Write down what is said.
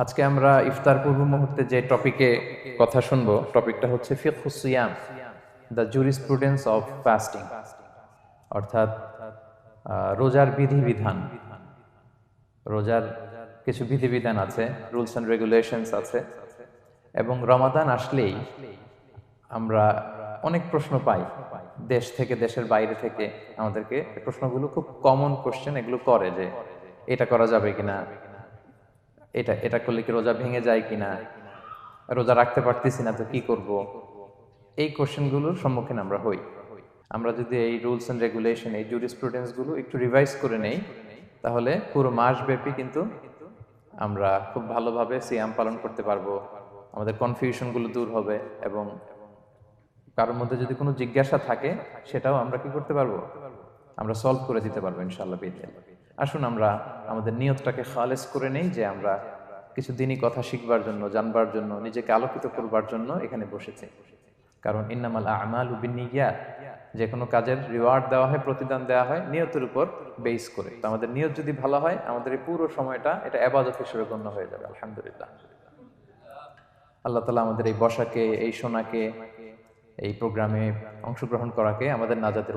আজকে আমরা ইফতার পূর্ব মুহূর্তে যে টপিকে কথা শুনবো, টপিকটা হচ্ছে ফিকহুস সিয়াম, দ্য জুরিসপ্রুডেন্স অফ ফাস্টিং, অর্থাৎ রোজার বিধিবিধান। রোজার কিছু বিধিবিধান আছে, রুলস অ্যান্ড রেগুলেশনস আছে, এবং রমাদান আসলেই আমরা অনেক প্রশ্ন পাই দেশ থেকে, দেশের বাইরে থেকে। আমাদেরকে এই প্রশ্নগুলো খুব কমন কোশ্চেন এগুলো করে যে এটা করা যাবে কিনা, এটা এটা করলে কি রোজা ভেঙে যায় কিনা, রোজা রাখতে পারতেছি না তো কি করব। এই কোশ্চেনগুলোর সম্মুখীন আমরা হই। আমরা যদি এই রুলস এন্ড রেগুলেশন, এই জুরিসপ্রুডেন্স গুলো একটু রিভাইজ করে নেই, তাহলে পুরো মাস ব্যাপী কিন্তু আমরা খুব ভালোভাবে সিয়াম পালন করতে পারবো। আমাদের কনফিউশন গুলো দূর হবে, এবং কারোর মধ্যে যদি কোনো জিজ্ঞাসা থাকে সেটাও আমরা কি করতে পারবো, আমরা সলভ করে দিতে পারবো ইনশাআল্লাহ বিইذنিল্লাহ। আসুন আমরা আমাদের নিয়তটাকে খালেস করে নেই যে আমরা কিছু দিনই কথা শিখবার জন্য, জানবার জন্য, নিজেকে আলোকিত করবার জন্য এখানে বসেছি। কারণ ইন্নামাল আমালু বিন্নিয়াত, যে কোনো কাজের রিওয়ার্ড দেওয়া হয়, প্রতিদান দেওয়া হয় নিয়তের উপর বেস করে। তো আমাদের নিয়ত যদি ভালো হয়, আমাদের এই পুরো সময়টা এটা ইবাদত হিসেবে গণ্য হয়ে যাবে আলহামদুলিল্লাহ। আল্লাহ তাআলা আমাদের এই বসাকে, এই শোনাকে, এই প্রোগ্রামে অংশগ্রহণ করাকে আমাদের নাজাতের